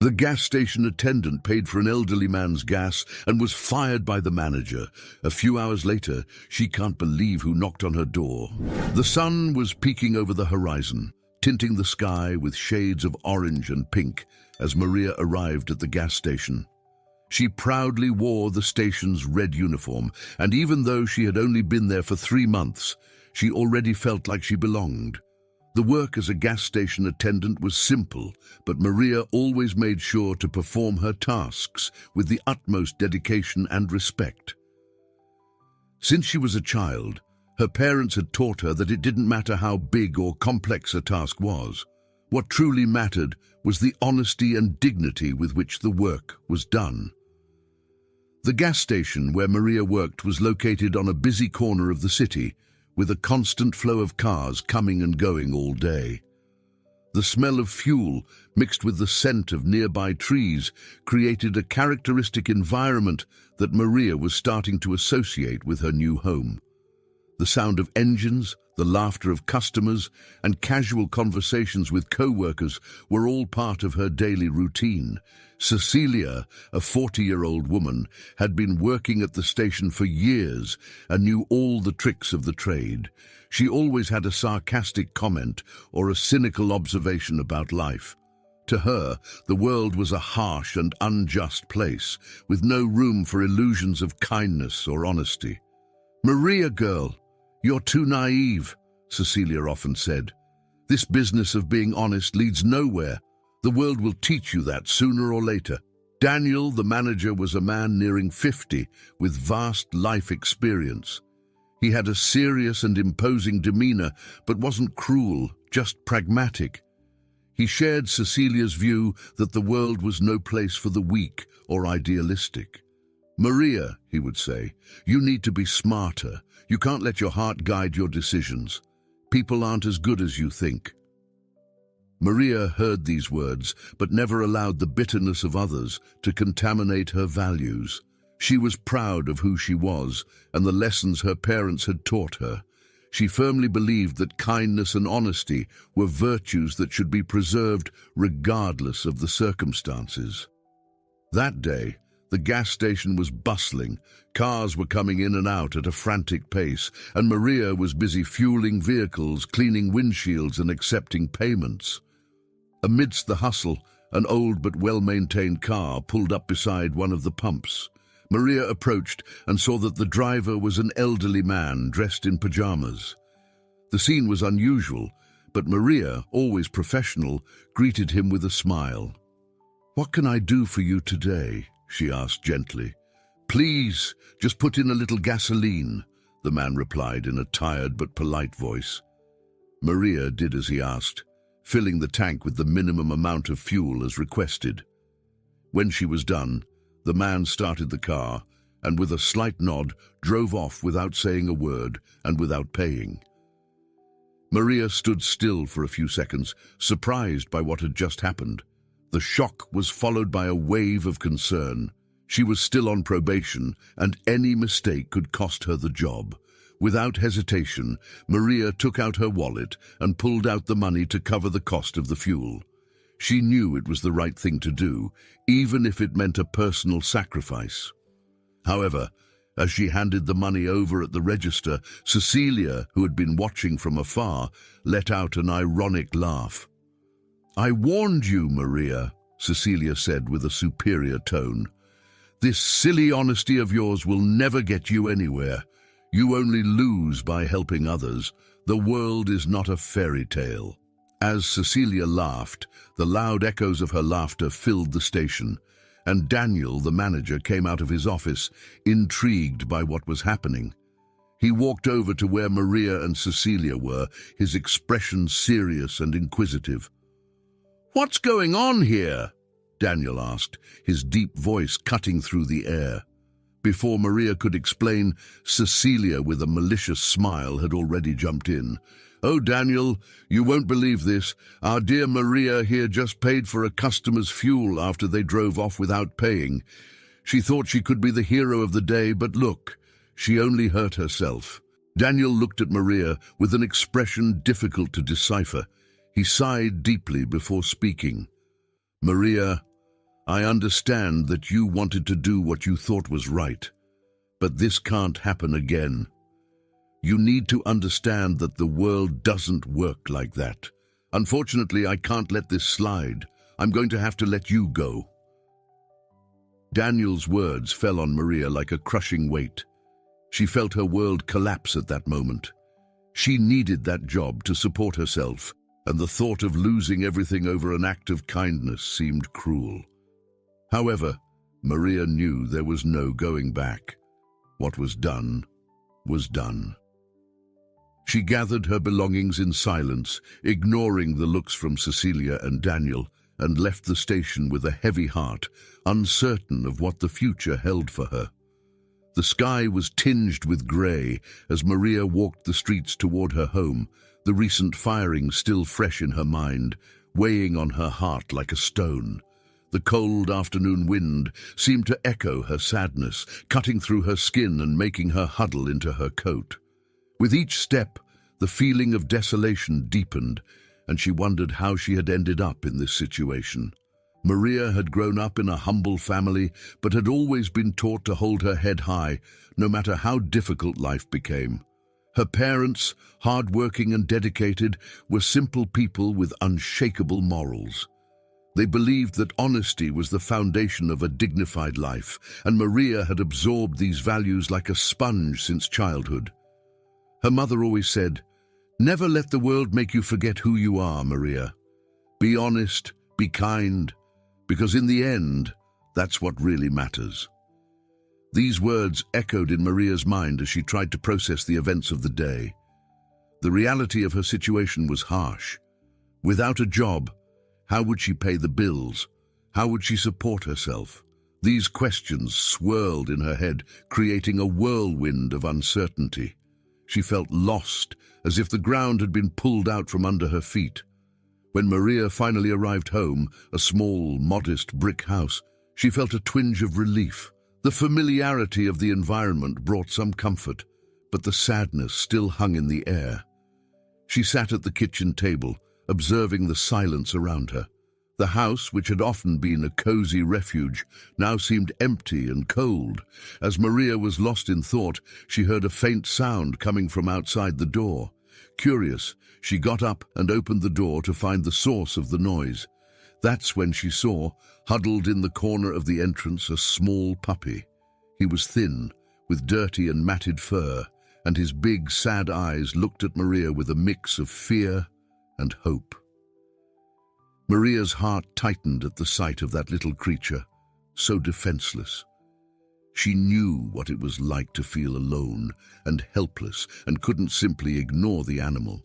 The gas station attendant paid for an elderly man's gas and was fired by the manager. A few hours later, she can't believe who knocked on her door. The sun was peeking over the horizon, tinting the sky with shades of orange and pink as Maria arrived at the gas station. She proudly wore the station's red uniform, and even though she had only been there for 3 months, she already felt like she belonged. The work as a gas station attendant was simple, but Maria always made sure to perform her tasks with the utmost dedication and respect. Since she was a child, her parents had taught her that it didn't matter how big or complex a task was. What truly mattered was the honesty and dignity with which the work was done. The gas station where Maria worked was located on a busy corner of the city, with a constant flow of cars coming and going all day. The smell of fuel, mixed with the scent of nearby trees, created a characteristic environment that Maria was starting to associate with her new home. The sound of engines, the laughter of customers, and casual conversations with co-workers were all part of her daily routine. Cecilia, a 40-year-old woman, had been working at the station for years and knew all the tricks of the trade. She always had a sarcastic comment or a cynical observation about life. To her, the world was a harsh and unjust place, with no room for illusions of kindness or honesty. "Maria, girl, you're too naive," Cecilia often said. "This business of being honest leads nowhere. The world will teach you that sooner or later." Daniel, the manager, was a man nearing 50 with vast life experience. He had a serious and imposing demeanor, but wasn't cruel, just pragmatic. He shared Cecilia's view that the world was no place for the weak or idealistic. "Maria," he would say, "you need to be smarter. You can't let your heart guide your decisions. People aren't as good as you think." Maria heard these words, but never allowed the bitterness of others to contaminate her values. She was proud of who she was and the lessons her parents had taught her. She firmly believed that kindness and honesty were virtues that should be preserved regardless of the circumstances. That day, the gas station was bustling. Cars were coming in and out at a frantic pace, and Maria was busy fueling vehicles, cleaning windshields, and accepting payments. Amidst the hustle, an old but well-maintained car pulled up beside one of the pumps. Maria approached and saw that the driver was an elderly man dressed in pajamas. The scene was unusual, but Maria, always professional, greeted him with a smile. "What can I do for you today?" she asked gently. "Please, just put in a little gasoline," the man replied in a tired but polite voice. Maria did as he asked, filling the tank with the minimum amount of fuel as requested. When she was done, the man started the car and, with a slight nod, drove off without saying a word and without paying. Maria stood still for a few seconds, surprised by what had just happened. The shock was followed by a wave of concern. She was still on probation, and any mistake could cost her the job. Without hesitation, Maria took out her wallet and pulled out the money to cover the cost of the fuel. She knew it was the right thing to do, even if it meant a personal sacrifice. However, as she handed the money over at the register, Cecilia, who had been watching from afar, let out an ironic laugh. "I warned you, Maria," Cecilia said with a superior tone. "This silly honesty of yours will never get you anywhere. You only lose by helping others. The world is not a fairy tale." As Cecilia laughed, the loud echoes of her laughter filled the station, and Daniel, the manager, came out of his office, intrigued by what was happening. He walked over to where Maria and Cecilia were, his expression serious and inquisitive. "What's going on here?" Daniel asked, his deep voice cutting through the air. Before Maria could explain, Cecilia, with a malicious smile, had already jumped in. "Oh, Daniel, you won't believe this. Our dear Maria here just paid for a customer's fuel after they drove off without paying. She thought she could be the hero of the day, but look, she only hurt herself." Daniel looked at Maria with an expression difficult to decipher. He sighed deeply before speaking. "Maria, I understand that you wanted to do what you thought was right, but this can't happen again. You need to understand that the world doesn't work like that. Unfortunately, I can't let this slide. I'm going to have to let you go." Daniel's words fell on Maria like a crushing weight. She felt her world collapse at that moment. She needed that job to support herself, and the thought of losing everything over an act of kindness seemed cruel. However, Maria knew there was no going back. What was done was done. She gathered her belongings in silence, ignoring the looks from Cecilia and Daniel, and left the station with a heavy heart, uncertain of what the future held for her. The sky was tinged with grey as Maria walked the streets toward her home, the recent firing still fresh in her mind, weighing on her heart like a stone. The cold afternoon wind seemed to echo her sadness, cutting through her skin and making her huddle into her coat. With each step, the feeling of desolation deepened, and she wondered how she had ended up in this situation. Maria had grown up in a humble family, but had always been taught to hold her head high, no matter how difficult life became. Her parents, hard-working and dedicated, were simple people with unshakable morals. They believed that honesty was the foundation of a dignified life, and Maria had absorbed these values like a sponge since childhood. Her mother always said, "Never let the world make you forget who you are, Maria. Be honest, be kind, because in the end, that's what really matters." These words echoed in Maria's mind as she tried to process the events of the day. The reality of her situation was harsh. Without a job, how would she pay the bills? How would she support herself? These questions swirled in her head, creating a whirlwind of uncertainty. She felt lost, as if the ground had been pulled out from under her feet. When Maria finally arrived home, a small, modest brick house, she felt a twinge of relief. The familiarity of the environment brought some comfort, but the sadness still hung in the air. She sat at the kitchen table, observing the silence around her. The house, which had often been a cozy refuge, now seemed empty and cold. As Maria was lost in thought, she heard a faint sound coming from outside the door. Curious, she got up and opened the door to find the source of the noise. That's when she saw, huddled in the corner of the entrance, a small puppy. He was thin, with dirty and matted fur, and his big, sad eyes looked at Maria with a mix of fear and hope. Maria's heart tightened at the sight of that little creature, so defenseless. She knew what it was like to feel alone and helpless, and couldn't simply ignore the animal.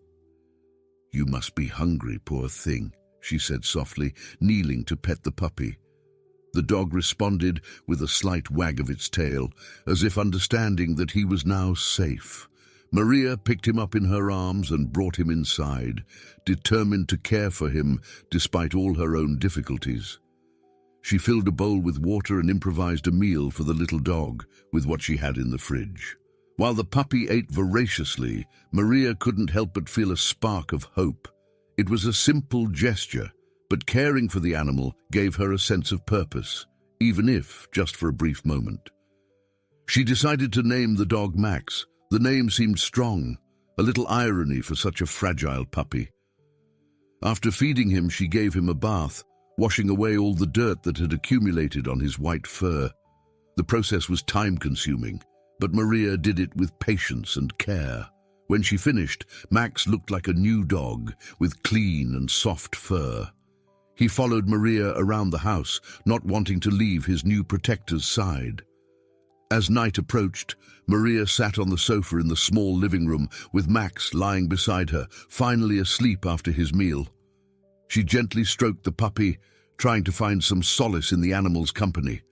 "You must be hungry, poor thing," she said softly, kneeling to pet the puppy. The dog responded with a slight wag of its tail, as if understanding that he was now safe. Maria picked him up in her arms and brought him inside, determined to care for him despite all her own difficulties. She filled a bowl with water and improvised a meal for the little dog with what she had in the fridge. While the puppy ate voraciously, Maria couldn't help but feel a spark of hope. It was a simple gesture, but caring for the animal gave her a sense of purpose, even if just for a brief moment. She decided to name the dog Max. The name seemed strong, a little irony for such a fragile puppy. After feeding him, she gave him a bath, washing away all the dirt that had accumulated on his white fur. The process was time-consuming, but Maria did it with patience and care. When she finished, Max looked like a new dog, with clean and soft fur. He followed Maria around the house, not wanting to leave his new protector's side. As night approached, Maria sat on the sofa in the small living room, with Max lying beside her, finally asleep after his meal. She gently stroked the puppy, trying to find some solace in the animal's company.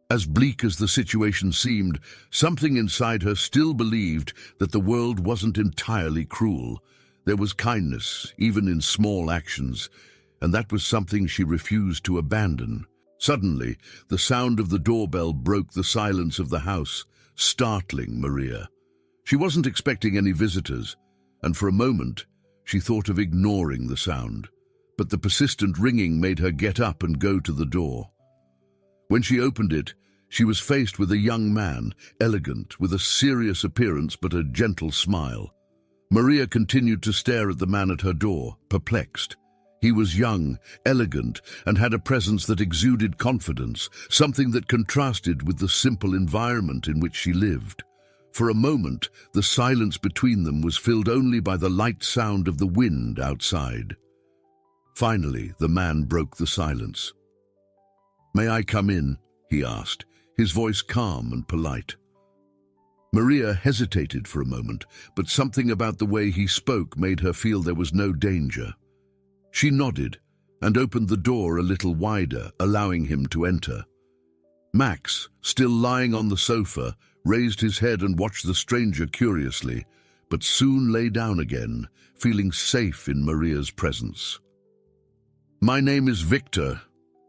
As bleak as the situation seemed, something inside her still believed that the world wasn't entirely cruel. There was kindness, even in small actions, and that was something she refused to abandon. Suddenly, the sound of the doorbell broke the silence of the house, startling Maria. She wasn't expecting any visitors, and for a moment, she thought of ignoring the sound. But the persistent ringing made her get up and go to the door. When she opened it, she was faced with a young man, elegant, with a serious appearance but a gentle smile. Maria continued to stare at the man at her door, perplexed. He was young, elegant, and had a presence that exuded confidence, something that contrasted with the simple environment in which she lived. For a moment, the silence between them was filled only by the light sound of the wind outside. Finally, the man broke the silence. "May I come in?" he asked, his voice calm and polite. Maria hesitated for a moment, but something about the way he spoke made her feel there was no danger. She nodded and opened the door a little wider, allowing him to enter. Max, still lying on the sofa, raised his head and watched the stranger curiously, but soon lay down again, feeling safe in Maria's presence. "My name is Victor,"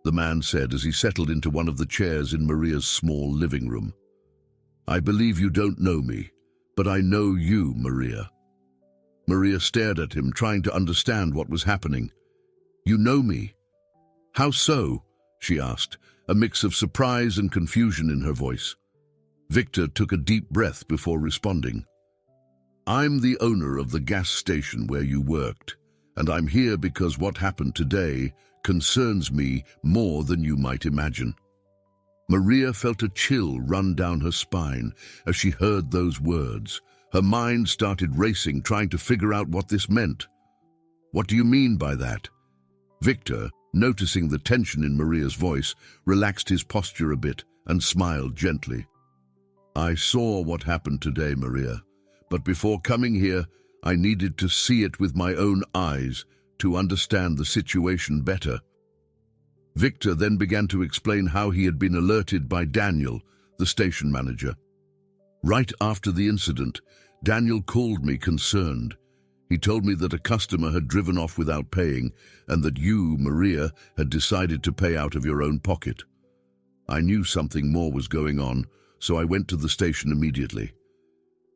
the man said as he settled into one of the chairs in Maria's small living room. "I believe you don't know me, but I know you, Maria." Maria stared at him, trying to understand what was happening. "You know me? How so?" she asked, a mix of surprise and confusion in her voice. Victor took a deep breath before responding. "I'm the owner of the gas station where you worked, and I'm here because what happened today concerns me more than you might imagine." Maria felt a chill run down her spine as she heard those words. Her mind started racing, trying to figure out what this meant. "What do you mean by that?" Victor, noticing the tension in Maria's voice, relaxed his posture a bit and smiled gently. "I saw what happened today, Maria, but before coming here, I needed to see it with my own eyes to understand the situation better." Victor then began to explain how he had been alerted by Daniel, the station manager. "Right after the incident, Daniel called me concerned. He told me that a customer had driven off without paying and that you, Maria, had decided to pay out of your own pocket. I knew something more was going on, so I went to the station immediately."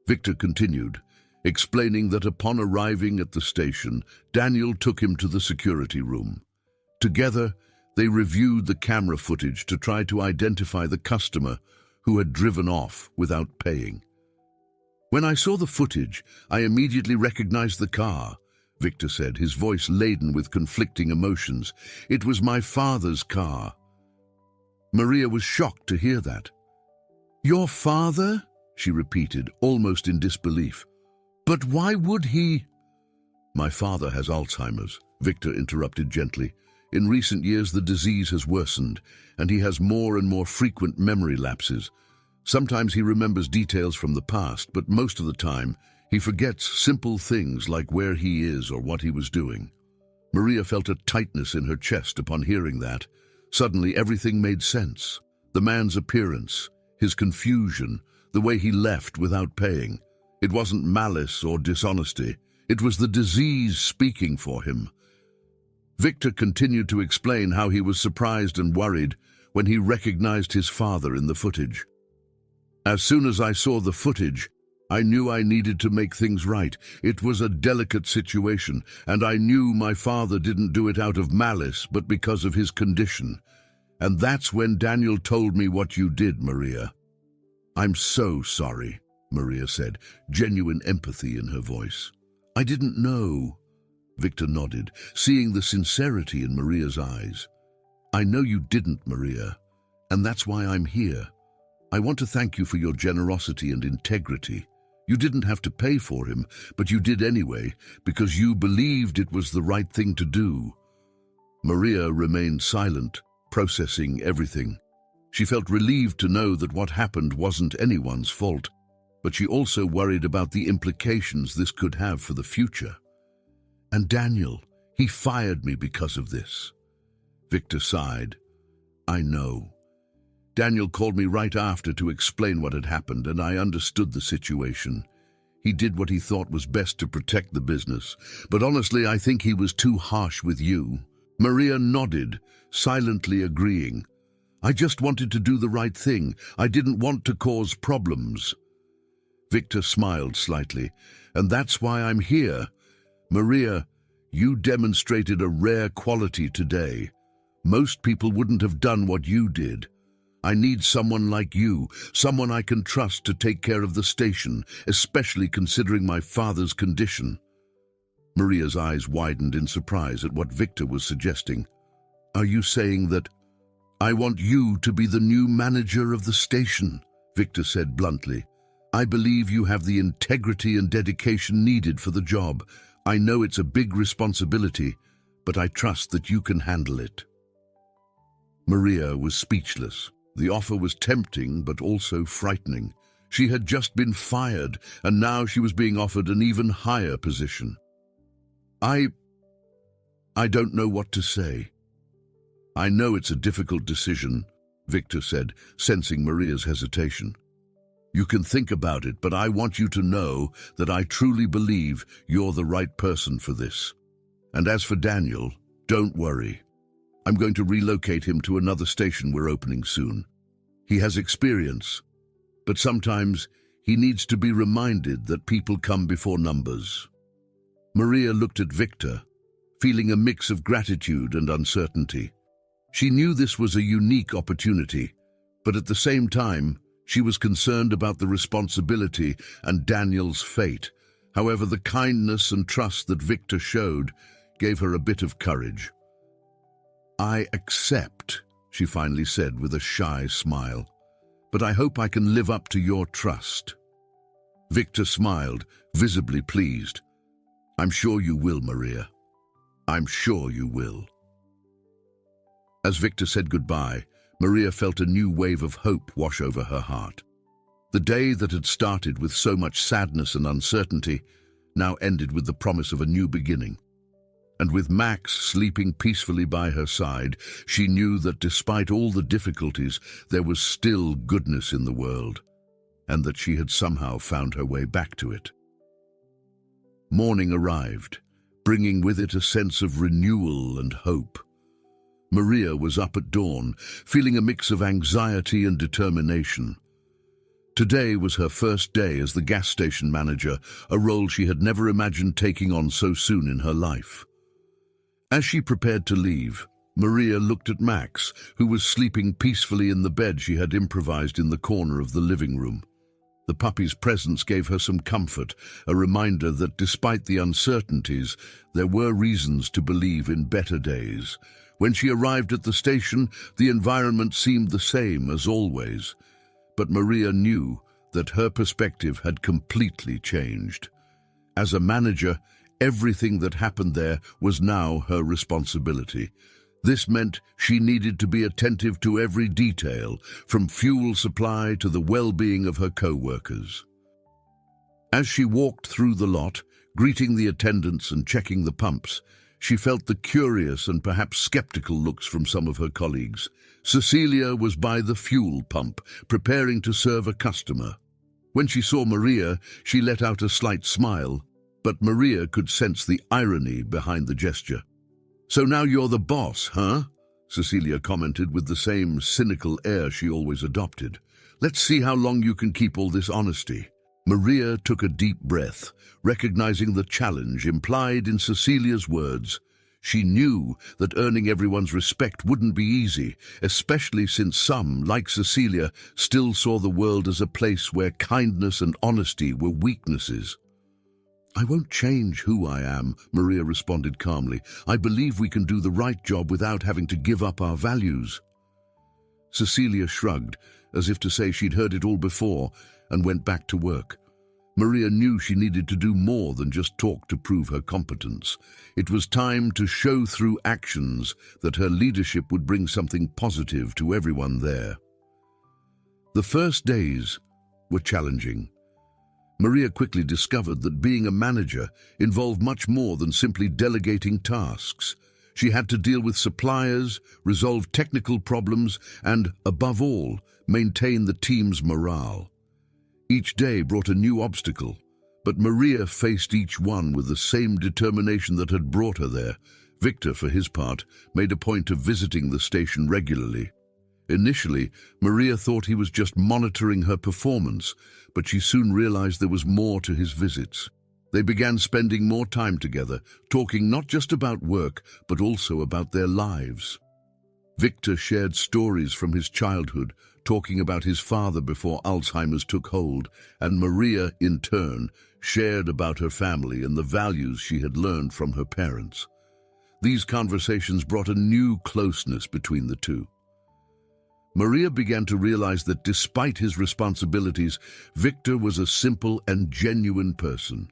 Victor continued, explaining that upon arriving at the station, Daniel took him to the security room. Together, they reviewed the camera footage to try to identify the customer who had driven off without paying. "When I saw the footage, I immediately recognized the car," Victor said, his voice laden with conflicting emotions. "It was my father's car." Maria was shocked to hear that. "Your father?" she repeated, almost in disbelief. "But why would he—" "My father has Alzheimer's," Victor interrupted gently. "In recent years, the disease has worsened, and he has more and more frequent memory lapses. Sometimes he remembers details from the past, but most of the time, he forgets simple things like where he is or what he was doing." Maria felt a tightness in her chest upon hearing that. Suddenly, everything made sense. The man's appearance, his confusion, the way he left without paying. It wasn't malice or dishonesty. It was the disease speaking for him. Victor continued to explain how he was surprised and worried when he recognized his father in the footage. "As soon as I saw the footage, I knew I needed to make things right. It was a delicate situation, and I knew my father didn't do it out of malice, but because of his condition. And that's when Daniel told me what you did, Maria." "I'm so sorry," Maria said, genuine empathy in her voice. "I didn't know." Victor nodded, seeing the sincerity in Maria's eyes. "I know you didn't, Maria, and that's why I'm here. I want to thank you for your generosity and integrity. You didn't have to pay for him, but you did anyway, because you believed it was the right thing to do." Maria remained silent, processing everything. She felt relieved to know that what happened wasn't anyone's fault, but she also worried about the implications this could have for the future. "And Daniel, he fired me because of this." Victor sighed. "I know. Daniel called me right after to explain what had happened, and I understood the situation. He did what he thought was best to protect the business, but honestly, I think he was too harsh with you." Maria nodded, silently agreeing. "I just wanted to do the right thing. I didn't want to cause problems." Victor smiled slightly. "And that's why I'm here. Maria, you demonstrated a rare quality today. Most people wouldn't have done what you did. I need someone like you, someone I can trust to take care of the station, especially considering my father's condition." Maria's eyes widened in surprise at what Victor was suggesting. "Are you saying that—" "I want you to be the new manager of the station," Victor said bluntly. "I believe you have the integrity and dedication needed for the job. I know it's a big responsibility, but I trust that you can handle it." Maria was speechless. The offer was tempting, but also frightening. She had just been fired, and now she was being offered an even higher position. I don't know what to say." "I know it's a difficult decision," Victor said, sensing Maria's hesitation. "You can think about it, but I want you to know that I truly believe you're the right person for this. And as for Daniel, don't worry. I'm going to relocate him to another station we're opening soon. He has experience, but sometimes he needs to be reminded that people come before numbers." Maria looked at Victor, feeling a mix of gratitude and uncertainty. She knew this was a unique opportunity, but at the same time, she was concerned about the responsibility and Daniel's fate. However, the kindness and trust that Victor showed gave her a bit of courage. "I accept," she finally said with a shy smile, "but I hope I can live up to your trust." Victor smiled, visibly pleased. "I'm sure you will, Maria. I'm sure you will." As Victor said goodbye, Maria felt a new wave of hope wash over her heart. The day that had started with so much sadness and uncertainty now ended with the promise of a new beginning. And with Max sleeping peacefully by her side, she knew that despite all the difficulties, there was still goodness in the world, and that she had somehow found her way back to it. Morning arrived, bringing with it a sense of renewal and hope. Maria was up at dawn, feeling a mix of anxiety and determination. Today was her first day as the gas station manager, a role she had never imagined taking on so soon in her life. As she prepared to leave, Maria looked at Max, who was sleeping peacefully in the bed she had improvised in the corner of the living room. The puppy's presence gave her some comfort, a reminder that despite the uncertainties, there were reasons to believe in better days. When she arrived at the station, the environment seemed the same as always, but Maria knew that her perspective had completely changed. As a manager, everything that happened there was now her responsibility. This meant she needed to be attentive to every detail, from fuel supply to the well-being of her co-workers. As she walked through the lot, greeting the attendants and checking the pumps, she felt the curious and perhaps skeptical looks from some of her colleagues. Cecilia was by the fuel pump, preparing to serve a customer. When she saw Maria, she let out a slight smile, but Maria could sense the irony behind the gesture. "So now you're the boss, huh?" Cecilia commented with the same cynical air she always adopted. "Let's see how long you can keep all this honesty." Maria took a deep breath, recognizing the challenge implied in Cecilia's words. She knew that earning everyone's respect wouldn't be easy, especially since some, like Cecilia, still saw the world as a place where kindness and honesty were weaknesses. "I won't change who I am," Maria responded calmly. "I believe we can do the right job without having to give up our values." Cecilia shrugged, as if to say she'd heard it all before, and went back to work. Maria knew she needed to do more than just talk to prove her competence. It was time to show through actions that her leadership would bring something positive to everyone there. The first days were challenging. Maria quickly discovered that being a manager involved much more than simply delegating tasks. She had to deal with suppliers, resolve technical problems, and, above all, maintain the team's morale. Each day brought a new obstacle, but Maria faced each one with the same determination that had brought her there. Victor, for his part, made a point of visiting the station regularly. Initially, Maria thought he was just monitoring her performance, but she soon realized there was more to his visits. They began spending more time together, talking not just about work, but also about their lives. Victor shared stories from his childhood, talking about his father before Alzheimer's took hold, and Maria, in turn, shared about her family and the values she had learned from her parents. These conversations brought a new closeness between the two. Maria began to realize that despite his responsibilities, Victor was a simple and genuine person.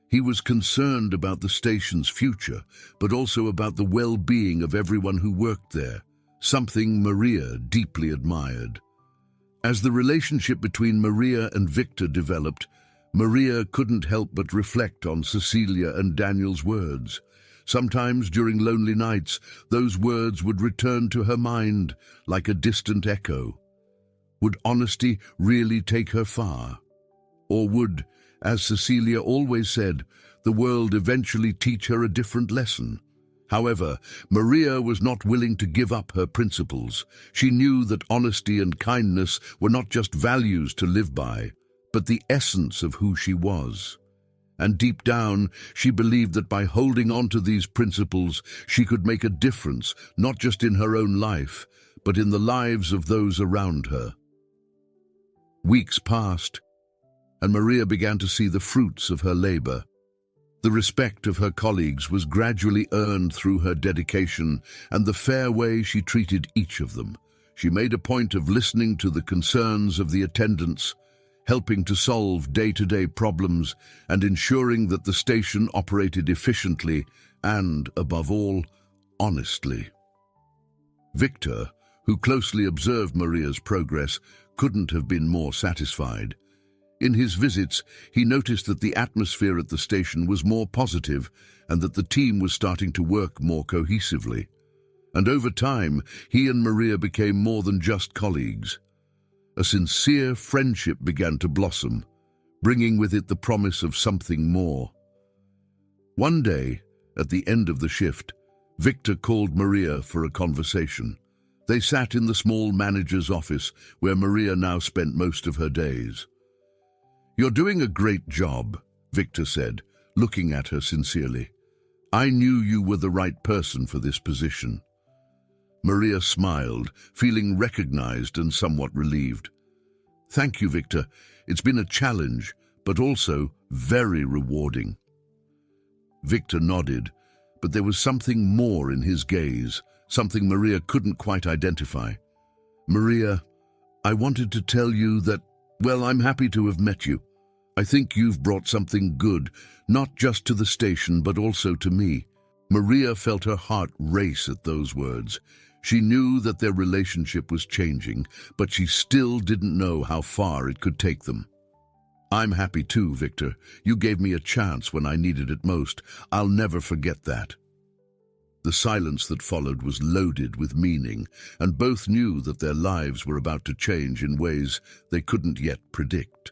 He was concerned about the station's future, but also about the well-being of everyone who worked there, something Maria deeply admired. As the relationship between Maria and Victor developed, Maria couldn't help but reflect on Cecilia and Daniel's words. Sometimes during lonely nights, those words would return to her mind like a distant echo. Would honesty really take her far? Or would, as Cecilia always said, the world eventually teach her a different lesson? However, Maria was not willing to give up her principles. She knew that honesty and kindness were not just values to live by, but the essence of who she was. And deep down, she believed that by holding on to these principles, she could make a difference, not just in her own life, but in the lives of those around her. Weeks passed, and Maria began to see the fruits of her labor. The respect of her colleagues was gradually earned through her dedication and the fair way she treated each of them. She made a point of listening to the concerns of the attendants, helping to solve day-to-day problems and ensuring that the station operated efficiently and, above all, honestly. Victor, who closely observed Maria's progress, couldn't have been more satisfied. In his visits, he noticed that the atmosphere at the station was more positive and that the team was starting to work more cohesively. And over time, he and Maria became more than just colleagues. A sincere friendship began to blossom, bringing with it the promise of something more. One day, at the end of the shift, Victor called Maria for a conversation. They sat in the small manager's office, where Maria now spent most of her days. "You're doing a great job," Victor said, looking at her sincerely. "I knew you were the right person for this position." Maria smiled, feeling recognized and somewhat relieved. "Thank you, Victor. It's been a challenge, but also very rewarding." Victor nodded, but there was something more in his gaze, something Maria couldn't quite identify. "Maria, I wanted to tell you that, well, I'm happy to have met you. I think you've brought something good, not just to the station, but also to me." Maria felt her heart race at those words. She knew that their relationship was changing, but she still didn't know how far it could take them. "I'm happy too, Victor. You gave me a chance when I needed it most. I'll never forget that." The silence that followed was loaded with meaning, and both knew that their lives were about to change in ways they couldn't yet predict.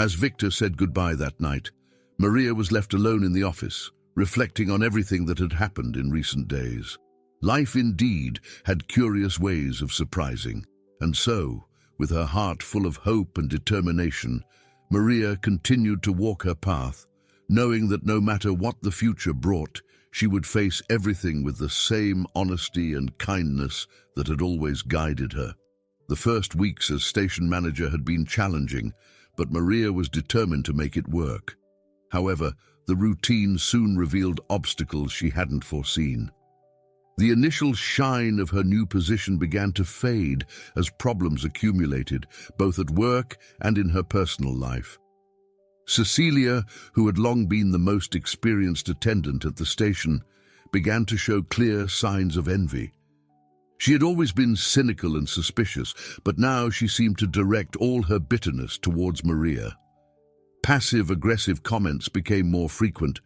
As Victor said goodbye that night, Maria was left alone in the office, reflecting on everything that had happened in recent days. Life indeed had curious ways of surprising, and so, with her heart full of hope and determination, Maria continued to walk her path, knowing that no matter what the future brought, she would face everything with the same honesty and kindness that had always guided her. The first weeks as station manager had been challenging, but Maria was determined to make it work. However, the routine soon revealed obstacles she hadn't foreseen. The initial shine of her new position began to fade as problems accumulated, both at work and in her personal life. Cecilia, who had long been the most experienced attendant at the station, began to show clear signs of envy. She had always been cynical and suspicious, but now she seemed to direct all her bitterness towards Maria. Passive-aggressive comments became more frequent,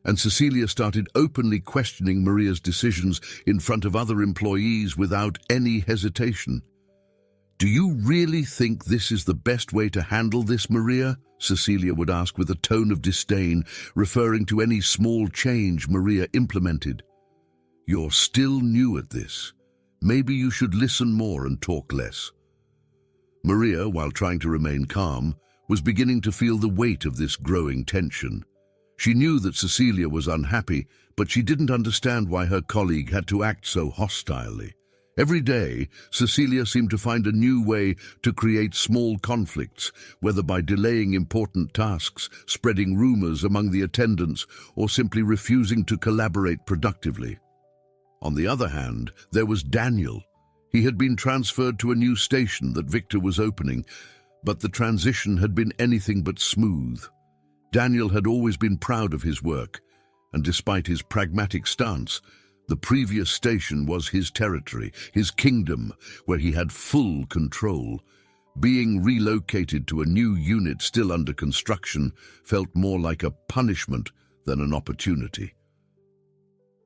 and Cecilia started openly questioning Maria's decisions in front of other employees without any hesitation. "Do you really think this is the best way to handle this, Maria?" Cecilia would ask with a tone of disdain, referring to any small change Maria implemented. "You're still new at this. Maybe you should listen more and talk less." Maria, while trying to remain calm, was beginning to feel the weight of this growing tension. She knew that Cecilia was unhappy, but she didn't understand why her colleague had to act so hostilely. Every day, Cecilia seemed to find a new way to create small conflicts, whether by delaying important tasks, spreading rumors among the attendants, or simply refusing to collaborate productively. On the other hand, there was Daniel. He had been transferred to a new station that Victor was opening, but the transition had been anything but smooth. Daniel had always been proud of his work, and despite his pragmatic stance, the previous station was his territory, his kingdom, where he had full control. Being relocated to a new unit still under construction felt more like a punishment than an opportunity.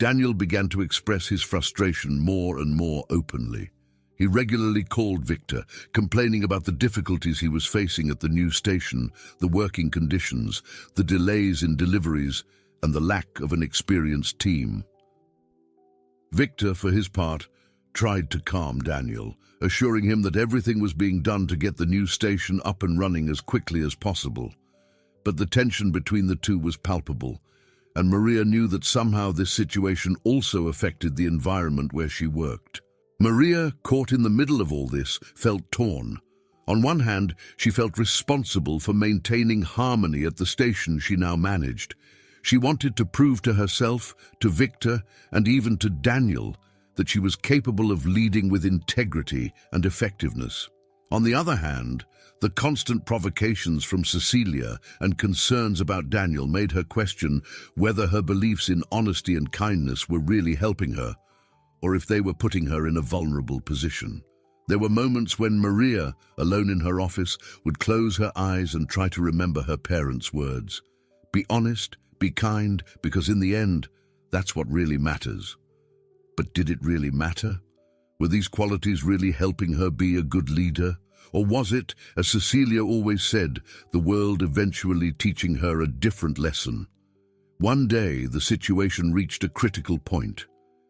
Daniel began to express his frustration more and more openly. He regularly called Victor, complaining about the difficulties he was facing at the new station, the working conditions, the delays in deliveries, and the lack of an experienced team. Victor, for his part, tried to calm Daniel, assuring him that everything was being done to get the new station up and running as quickly as possible. But the tension between the two was palpable, and Maria knew that somehow this situation also affected the environment where she worked. Maria, caught in the middle of all this, felt torn. On one hand, she felt responsible for maintaining harmony at the station she now managed. She wanted to prove to herself, to Victor, and even to Daniel that she was capable of leading with integrity and effectiveness. On the other hand, the constant provocations from Cecilia and concerns about Daniel made her question whether her beliefs in honesty and kindness were really helping her, or if they were putting her in a vulnerable position. There were moments when Maria, alone in her office, would close her eyes and try to remember her parents' words. Be honest, be kind, because in the end, that's what really matters. But did it really matter? Were these qualities really helping her be a good leader? Or was it, as Cecilia always said, the world eventually teaching her a different lesson? One day, the situation reached a critical point.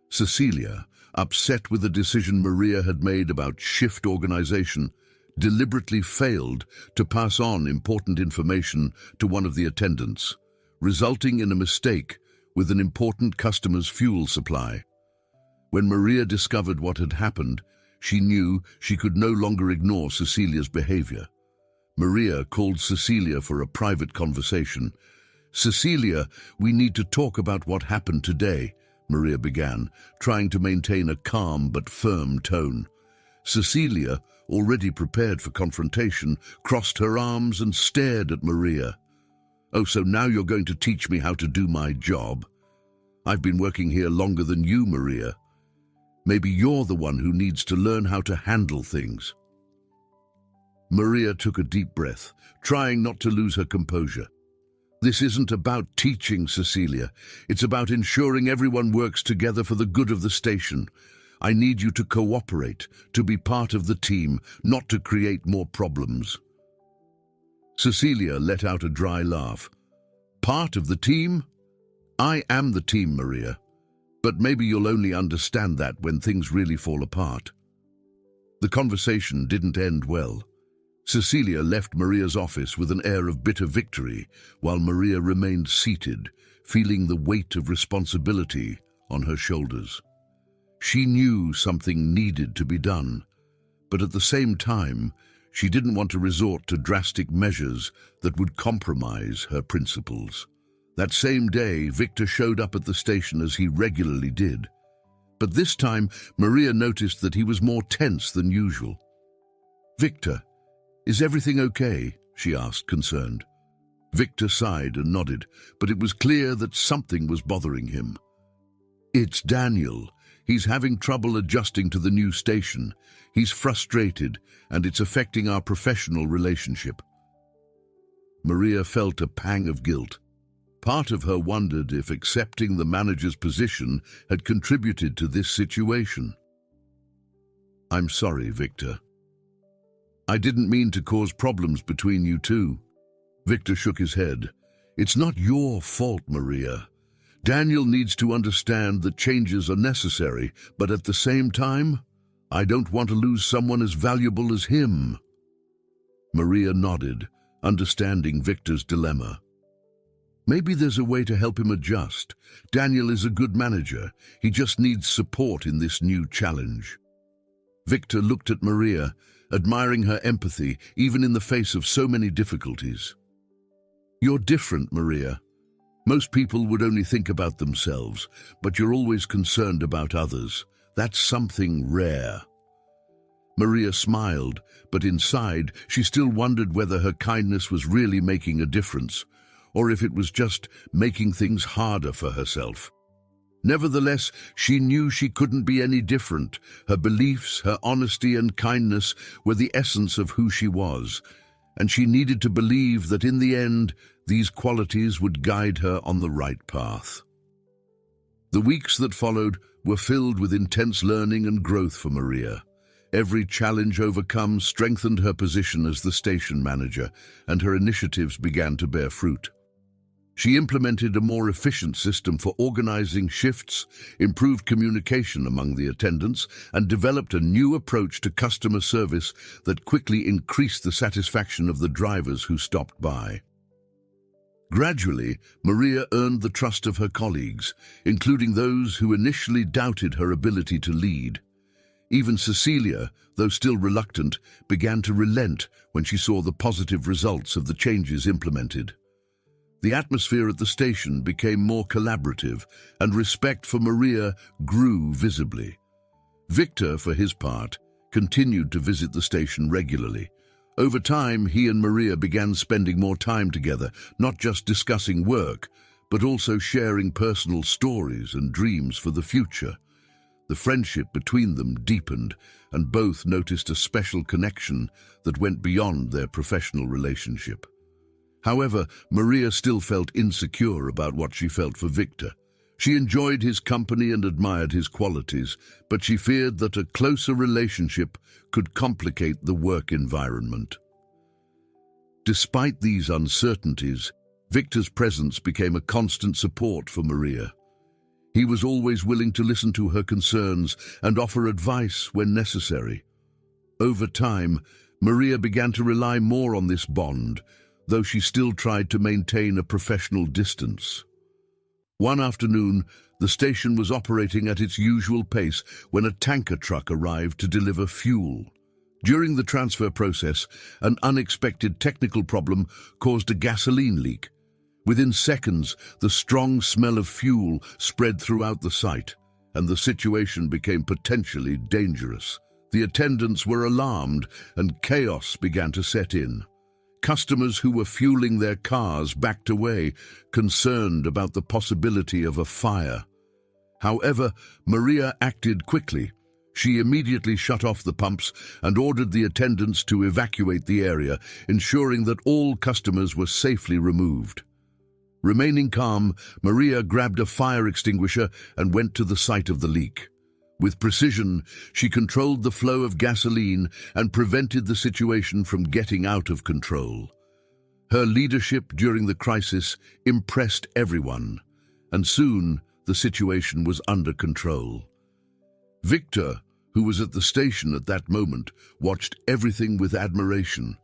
Cecilia, upset with the decision Maria had made about shift organization, deliberately failed to pass on important information to one of the attendants, resulting in a mistake with an important customer's fuel supply. When Maria discovered what had happened, she knew she could no longer ignore Cecilia's behavior. Maria called Cecilia for a private conversation. "Cecilia, we need to talk about what happened today," Maria began, trying to maintain a calm but firm tone. Cecilia, already prepared for confrontation, crossed her arms and stared at Maria. "Oh, so now you're going to teach me how to do my job? I've been working here longer than you, Maria. Maybe you're the one who needs to learn how to handle things." Maria took a deep breath, trying not to lose her composure. "This isn't about teaching, Cecilia. It's about ensuring everyone works together for the good of the station. I need you to cooperate, to be part of the team, not to create more problems." Cecilia let out a dry laugh. "Part of the team? I am the team, Maria. But maybe you'll only understand that when things really fall apart." The conversation didn't end well. Cecilia left Maria's office with an air of bitter victory, while Maria remained seated, feeling the weight of responsibility on her shoulders. She knew something needed to be done, but at the same time, she didn't want to resort to drastic measures that would compromise her principles. That same day, Victor showed up at the station as he regularly did. But this time, Maria noticed that he was more tense than usual. "Victor, is everything okay?" she asked, concerned. Victor sighed and nodded, but it was clear that something was bothering him. "It's Daniel. He's having trouble adjusting to the new station. He's frustrated, and it's affecting our professional relationship." Maria felt a pang of guilt. Part of her wondered if accepting the manager's position had contributed to this situation. "I'm sorry, Victor. I didn't mean to cause problems between you two." Victor shook his head. "It's not your fault, Maria. Daniel needs to understand that changes are necessary, but at the same time, I don't want to lose someone as valuable as him." Maria nodded, understanding Victor's dilemma. "Maybe there's a way to help him adjust. Daniel is a good manager. He just needs support in this new challenge." Victor looked at Maria, admiring her empathy even in the face of so many difficulties. "You're different, Maria. Most people would only think about themselves, but you're always concerned about others. That's something rare." Maria smiled, but inside she still wondered whether her kindness was really making a difference, or if it was just making things harder for herself. Nevertheless, she knew she couldn't be any different. Her beliefs, her honesty and kindness were the essence of who she was, and she needed to believe that in the end, these qualities would guide her on the right path. The weeks that followed were filled with intense learning and growth for Maria. Every challenge overcome strengthened her position as the station manager, and her initiatives began to bear fruit. She implemented a more efficient system for organizing shifts, improved communication among the attendants, and developed a new approach to customer service that quickly increased the satisfaction of the drivers who stopped by. Gradually, Maria earned the trust of her colleagues, including those who initially doubted her ability to lead. Even Cecilia, though still reluctant, began to relent when she saw the positive results of the changes implemented. The atmosphere at the station became more collaborative, and respect for Maria grew visibly. Victor, for his part, continued to visit the station regularly. Over time, he and Maria began spending more time together, not just discussing work, but also sharing personal stories and dreams for the future. The friendship between them deepened, and both noticed a special connection that went beyond their professional relationship. However, Maria still felt insecure about what she felt for Victor. She enjoyed his company and admired his qualities, but she feared that a closer relationship could complicate the work environment. Despite these uncertainties, Victor's presence became a constant support for Maria. He was always willing to listen to her concerns and offer advice when necessary. Over time, Maria began to rely more on this bond, though she still tried to maintain a professional distance. One afternoon, the station was operating at its usual pace when a tanker truck arrived to deliver fuel. During the transfer process, an unexpected technical problem caused a gasoline leak. Within seconds, the strong smell of fuel spread throughout the site, and the situation became potentially dangerous. The attendants were alarmed, and chaos began to set in. Customers who were fueling their cars backed away, concerned about the possibility of a fire. However, Maria acted quickly. She immediately shut off the pumps and ordered the attendants to evacuate the area, ensuring that all customers were safely removed. Remaining calm, Maria grabbed a fire extinguisher and went to the site of the leak. With precision, she controlled the flow of gasoline and prevented the situation from getting out of control. Her leadership during the crisis impressed everyone, and soon the situation was under control. Victor, who was at the station at that moment, watched everything with admiration.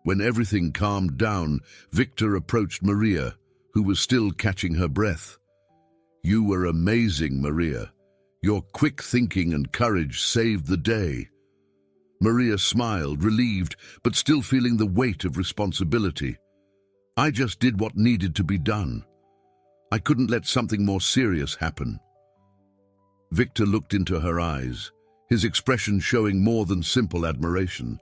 When everything calmed down, Victor approached Maria, who was still catching her breath. "You were amazing, Maria. Your quick thinking and courage saved the day." Maria smiled, relieved, but still feeling the weight of responsibility. "I just did what needed to be done. I couldn't let something more serious happen." Victor looked into her eyes, his expression showing more than simple admiration.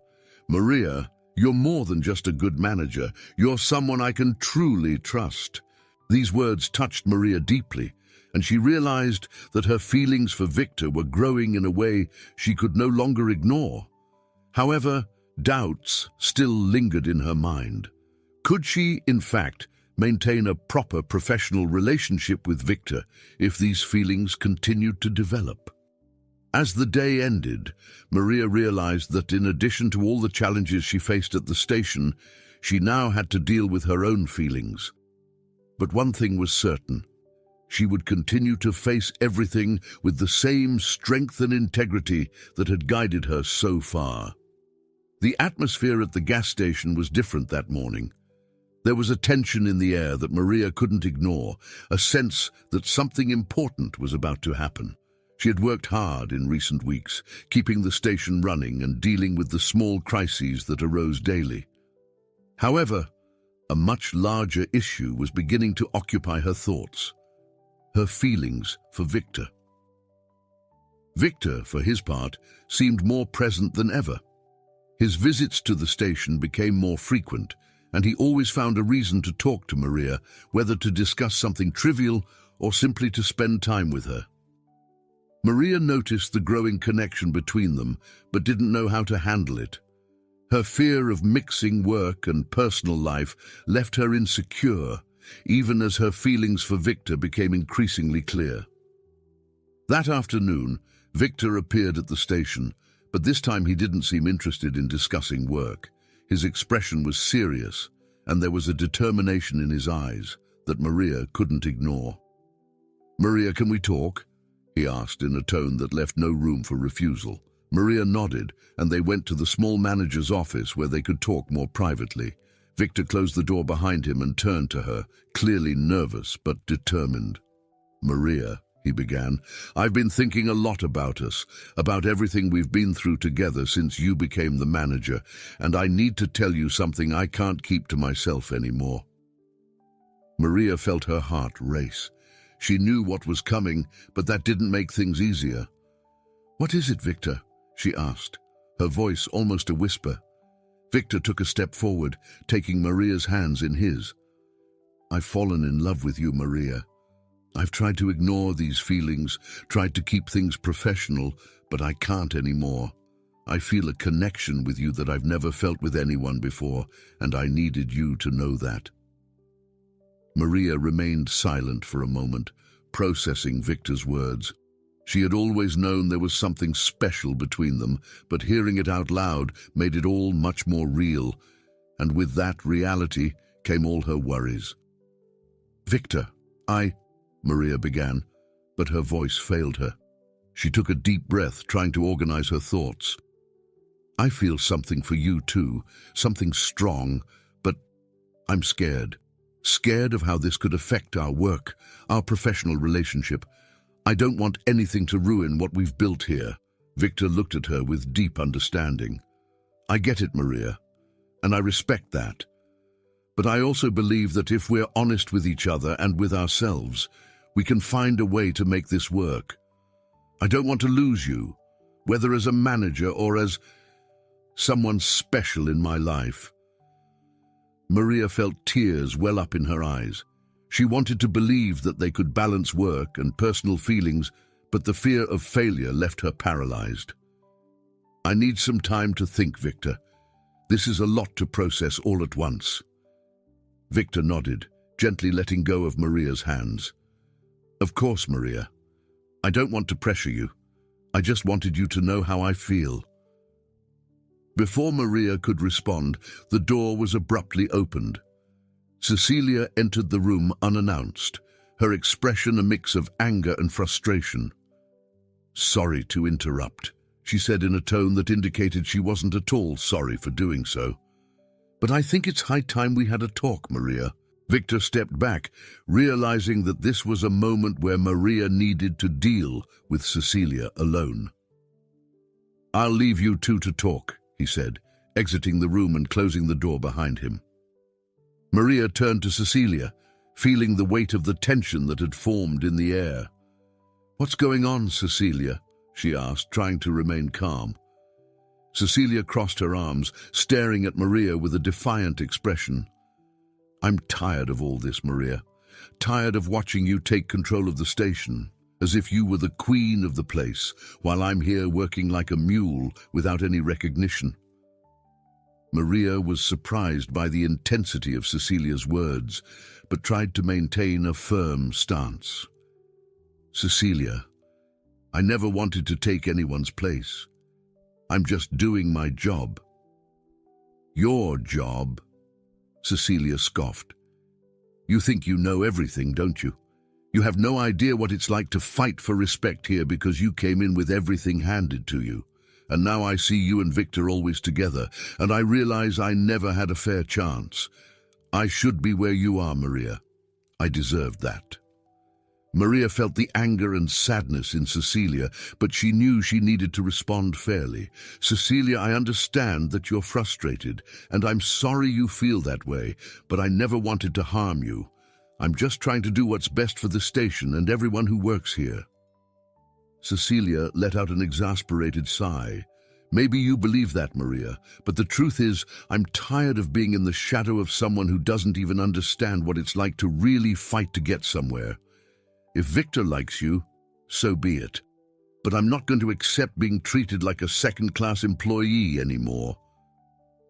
"Maria, you're more than just a good manager. You're someone I can truly trust." These words touched Maria deeply, and she realized that her feelings for Victor were growing in a way she could no longer ignore. However, doubts still lingered in her mind. Could she, in fact, maintain a proper professional relationship with Victor if these feelings continued to develop? As the day ended, Maria realized that in addition to all the challenges she faced at the station, she now had to deal with her own feelings. But one thing was certain: she would continue to face everything with the same strength and integrity that had guided her so far. The atmosphere at the gas station was different that morning. There was a tension in the air that Maria couldn't ignore, a sense that something important was about to happen. She had worked hard in recent weeks, keeping the station running and dealing with the small crises that arose daily. However, a much larger issue was beginning to occupy her thoughts: her feelings for Victor. Victor, for his part, seemed more present than ever. His visits to the station became more frequent, and he always found a reason to talk to Maria, whether to discuss something trivial or simply to spend time with her. Maria noticed the growing connection between them, but didn't know how to handle it. Her fear of mixing work and personal life left her insecure, even as her feelings for Victor became increasingly clear. That afternoon, Victor appeared at the station, but this time he didn't seem interested in discussing work. His expression was serious, and there was a determination in his eyes that Maria couldn't ignore. "Maria, can we talk?" he asked in a tone that left no room for refusal. Maria nodded, and they went to the small manager's office where they could talk more privately. Victor closed the door behind him and turned to her, clearly nervous but determined. "Maria," he began, "I've been thinking a lot about us, about everything we've been through together since you became the manager, and I need to tell you something I can't keep to myself anymore." Maria felt her heart race. She knew what was coming, but that didn't make things easier. "What is it, Victor?" she asked, her voice almost a whisper. Victor took a step forward, taking Maria's hands in his. "I've fallen in love with you, Maria. I've tried to ignore these feelings, tried to keep things professional, but I can't anymore. I feel a connection with you that I've never felt with anyone before, and I needed you to know that." Maria remained silent for a moment, processing Victor's words. She had always known there was something special between them, but hearing it out loud made it all much more real, and with that reality came all her worries. "Victor, Maria began, but her voice failed her. She took a deep breath, trying to organize her thoughts. "I feel something for you too, something strong, but I'm scared. Scared of how this could affect our work, our professional relationship. I don't want anything to ruin what we've built here." Victor looked at her with deep understanding. "I get it, Maria, and I respect that. But I also believe that if we're honest with each other and with ourselves, we can find a way to make this work. I don't want to lose you, whether as a manager or as someone special in my life." Maria felt tears well up in her eyes. She wanted to believe that they could balance work and personal feelings, but the fear of failure left her paralyzed. "I need some time to think, Victor. This is a lot to process all at once." Victor nodded, gently letting go of Maria's hands. "Of course, Maria. I don't want to pressure you. I just wanted you to know how I feel." Before Maria could respond, the door was abruptly opened. Cecilia entered the room unannounced, her expression a mix of anger and frustration. "Sorry to interrupt," she said in a tone that indicated she wasn't at all sorry for doing so. "But I think it's high time we had a talk, Maria." Victor stepped back, realizing that this was a moment where Maria needed to deal with Cecilia alone. "I'll leave you two to talk," he said, exiting the room and closing the door behind him. Maria turned to Cecilia, feeling the weight of the tension that had formed in the air. "What's going on, Cecilia?" she asked, trying to remain calm. Cecilia crossed her arms, staring at Maria with a defiant expression. "I'm tired of all this, Maria. Tired of watching you take control of the station, as if you were the queen of the place, while I'm here working like a mule without any recognition." Maria was surprised by the intensity of Cecilia's words, but tried to maintain a firm stance. "Cecilia, I never wanted to take anyone's place. I'm just doing my job." "Your job?" Cecilia scoffed. "You think you know everything, don't you? You have no idea what it's like to fight for respect here because you came in with everything handed to you. And now I see you and Victor always together, and I realize I never had a fair chance. I should be where you are, Maria. I deserved that." Maria felt the anger and sadness in Cecilia, but she knew she needed to respond fairly. "Cecilia, I understand that you're frustrated, and I'm sorry you feel that way, but I never wanted to harm you. I'm just trying to do what's best for the station and everyone who works here." Cecilia let out an exasperated sigh. "Maybe you believe that, Maria, but the truth is, I'm tired of being in the shadow of someone who doesn't even understand what it's like to really fight to get somewhere. If Victor likes you, so be it. But I'm not going to accept being treated like a second-class employee anymore."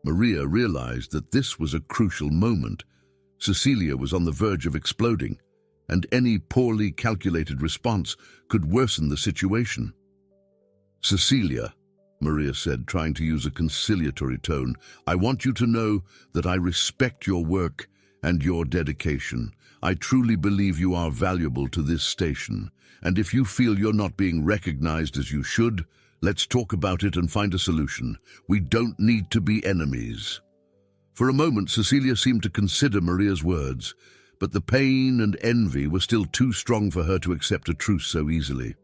Maria realized that this was a crucial moment. Cecilia was on the verge of exploding, and any poorly calculated response could worsen the situation. "Cecilia," Maria said, trying to use a conciliatory tone, "I want you to know that I respect your work and your dedication. I truly believe you are valuable to this station, and if you feel you're not being recognized as you should, let's talk about it and find a solution. We don't need to be enemies." For a moment, Cecilia seemed to consider Maria's words, but the pain and envy were still too strong for her to accept a truce so easily.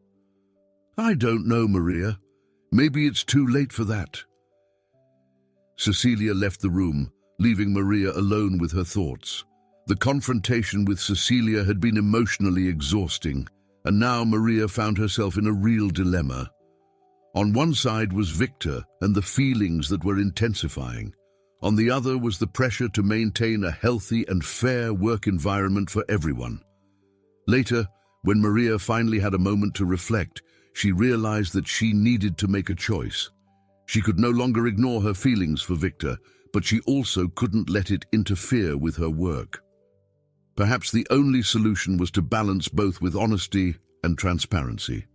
"I don't know, Maria. Maybe it's too late for that." Cecilia left the room, leaving Maria alone with her thoughts. The confrontation with Cecilia had been emotionally exhausting, and now Maria found herself in a real dilemma. On one side was Victor and the feelings that were intensifying. On the other was the pressure to maintain a healthy and fair work environment for everyone. Later, when Maria finally had a moment to reflect, she realized that she needed to make a choice. She could no longer ignore her feelings for Victor, but she also couldn't let it interfere with her work. Perhaps the only solution was to balance both with honesty and transparency.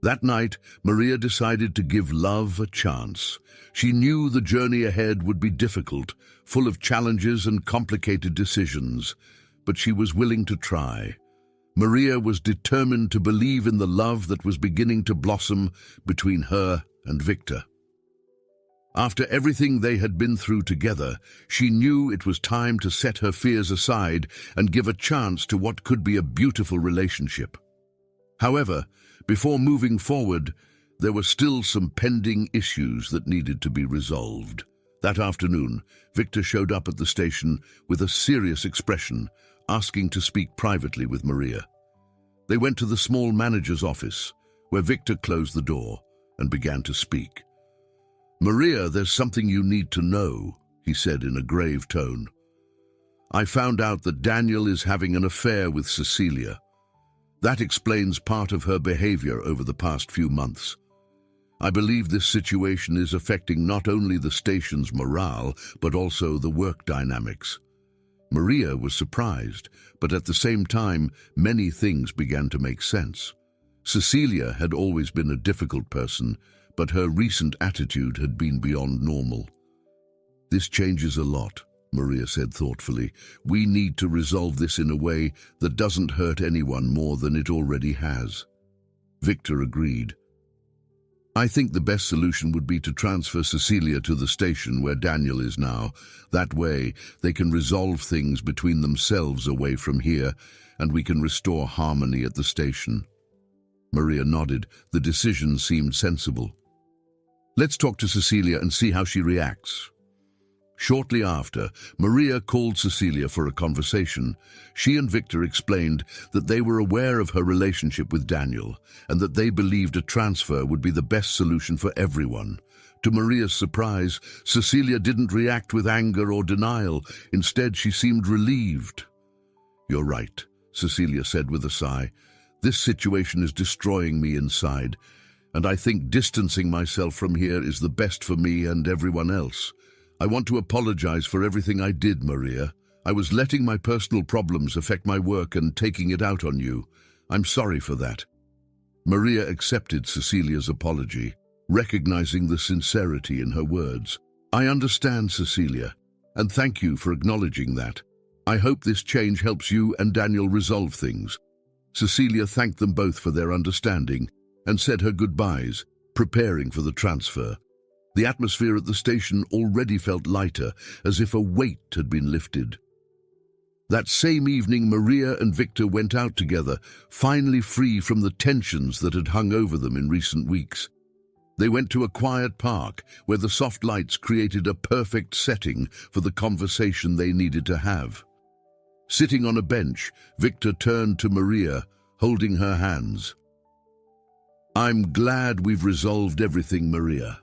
That night, Maria decided to give love a chance. She knew the journey ahead would be difficult, full of challenges and complicated decisions, but she was willing to try. Maria was determined to believe in the love that was beginning to blossom between her and Victor. After everything they had been through together, she knew it was time to set her fears aside and give a chance to what could be a beautiful relationship. However, before moving forward, there were still some pending issues that needed to be resolved. That afternoon, Victor showed up at the station with a serious expression, asking to speak privately with Maria. They went to the small manager's office, where Victor closed the door and began to speak. "Maria, there's something you need to know," he said in a grave tone. "I found out that Daniel is having an affair with Cecilia. That explains part of her behavior over the past few months. I believe this situation is affecting not only the station's morale, but also the work dynamics." Maria was surprised, but at the same time, many things began to make sense. Cecilia had always been a difficult person, but her recent attitude had been beyond normal. "This changes a lot," Maria said thoughtfully. "We need to resolve this in a way that doesn't hurt anyone more than it already has." Victor agreed. "I think the best solution would be to transfer Cecilia to the station where Daniel is now. That way, they can resolve things between themselves away from here, and we can restore harmony at the station." Maria nodded. The decision seemed sensible. "Let's talk to Cecilia and see how she reacts." Shortly after, Maria called Cecilia for a conversation. She and Victor explained that they were aware of her relationship with Daniel and that they believed a transfer would be the best solution for everyone. To Maria's surprise, Cecilia didn't react with anger or denial. Instead, she seemed relieved. "You're right," Cecilia said with a sigh. "This situation is destroying me inside, and I think distancing myself from here is the best for me and everyone else. I want to apologize for everything I did, Maria. I was letting my personal problems affect my work and taking it out on you. I'm sorry for that." Maria accepted Cecilia's apology, recognizing the sincerity in her words. "I understand, Cecilia, and thank you for acknowledging that. I hope this change helps you and Daniel resolve things." Cecilia thanked them both for their understanding and said her goodbyes, preparing for the transfer. The atmosphere at the station already felt lighter, as if a weight had been lifted. That same evening, Maria and Victor went out together, finally free from the tensions that had hung over them in recent weeks. They went to a quiet park where the soft lights created a perfect setting for the conversation they needed to have. Sitting on a bench, Victor turned to Maria, holding her hands. "I'm glad we've resolved everything, Maria,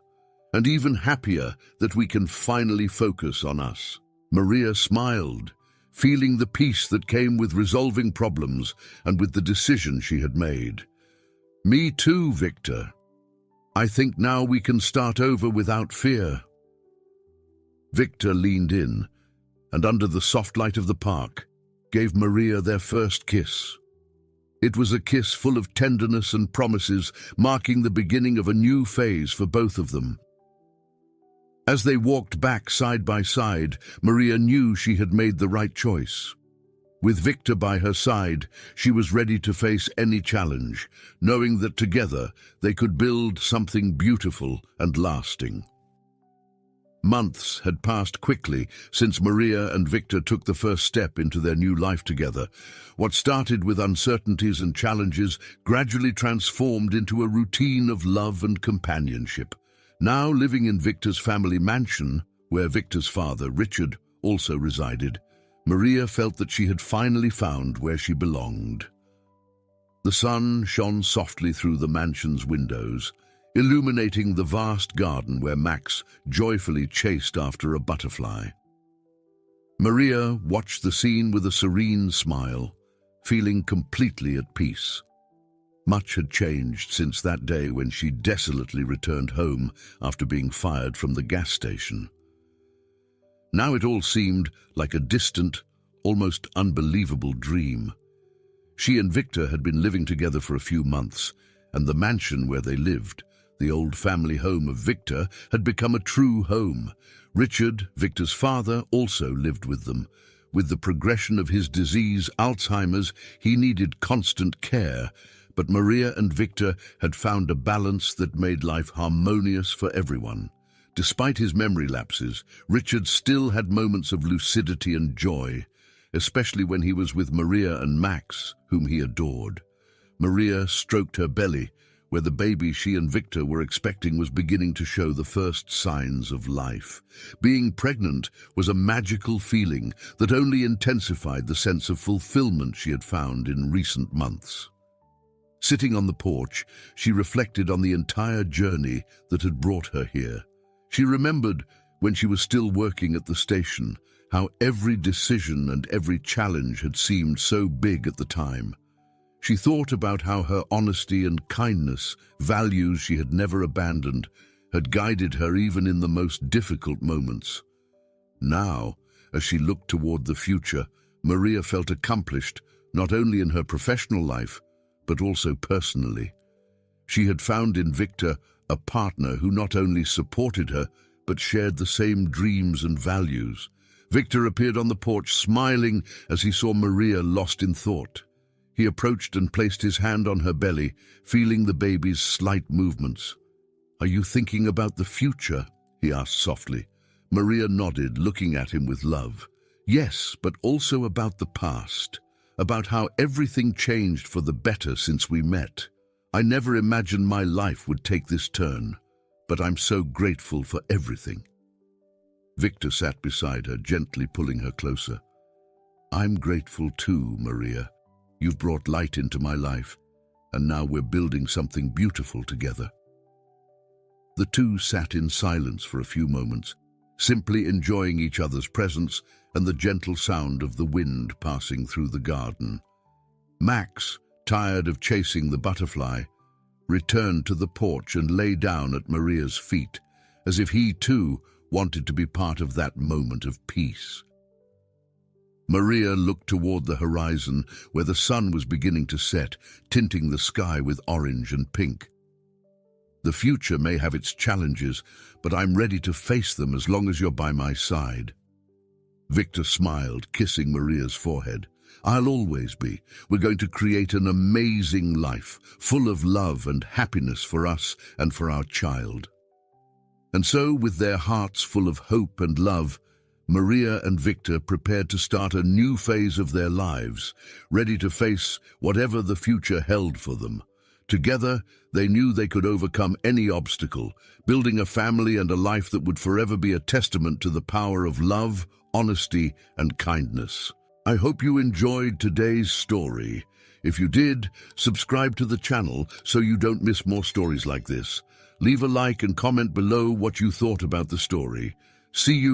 and even happier that we can finally focus on us." Maria smiled, feeling the peace that came with resolving problems and with the decision she had made. "Me too, Victor. I think now we can start over without fear." Victor leaned in, and under the soft light of the park, gave Maria their first kiss. It was a kiss full of tenderness and promises, marking the beginning of a new phase for both of them. As they walked back side by side, Maria knew she had made the right choice. With Victor by her side, she was ready to face any challenge, knowing that together they could build something beautiful and lasting. Months had passed quickly since Maria and Victor took the first step into their new life together. What started with uncertainties and challenges gradually transformed into a routine of love and companionship. Now living in Victor's family mansion, where Victor's father, Richard, also resided, Maria felt that she had finally found where she belonged. The sun shone softly through the mansion's windows, illuminating the vast garden where Max joyfully chased after a butterfly. Maria watched the scene with a serene smile, feeling completely at peace. Much had changed since that day when she desolately returned home after being fired from the gas station. Now it all seemed like a distant, almost unbelievable dream. She and Victor had been living together for a few months, and the mansion where they lived, the old family home of Victor, had become a true home. Richard, Victor's father, also lived with them. With the progression of his disease, Alzheimer's, he needed constant care, but Maria and Victor had found a balance that made life harmonious for everyone. Despite his memory lapses, Richard still had moments of lucidity and joy, especially when he was with Maria and Max, whom he adored. Maria stroked her belly, where the baby she and Victor were expecting was beginning to show the first signs of life. Being pregnant was a magical feeling that only intensified the sense of fulfillment she had found in recent months. Sitting on the porch, she reflected on the entire journey that had brought her here. She remembered, when she was still working at the station, how every decision and every challenge had seemed so big at the time. She thought about how her honesty and kindness, values she had never abandoned, had guided her even in the most difficult moments. Now, as she looked toward the future, Maria felt accomplished, not only in her professional life, but also personally. She had found in Victor a partner who not only supported her, but shared the same dreams and values. Victor appeared on the porch, smiling as he saw Maria lost in thought. He approached and placed his hand on her belly, feeling the baby's slight movements. "Are you thinking about the future?" he asked softly. Maria nodded, looking at him with love. "Yes, but also about the past. About how everything changed for the better since we met. I never imagined my life would take this turn, but I'm so grateful for everything." Victor sat beside her, gently pulling her closer. "I'm grateful too, Maria. You've brought light into my life, and now we're building something beautiful together." The two sat in silence for a few moments, simply enjoying each other's presence and the gentle sound of the wind passing through the garden. Max, tired of chasing the butterfly, returned to the porch and lay down at Maria's feet, as if he too wanted to be part of that moment of peace. Maria looked toward the horizon, where the sun was beginning to set, tinting the sky with orange and pink. "The future may have its challenges, but I'm ready to face them as long as you're by my side." Victor smiled, kissing Maria's forehead. "I'll always be. We're going to create an amazing life, full of love and happiness for us and for our child." And so, with their hearts full of hope and love, Maria and Victor prepared to start a new phase of their lives, ready to face whatever the future held for them. Together, they knew they could overcome any obstacle, building a family and a life that would forever be a testament to the power of love, honesty, and kindness. I hope you enjoyed today's story. If you did, subscribe to the channel so you don't miss more stories like this. Leave a like and comment below what you thought about the story. See you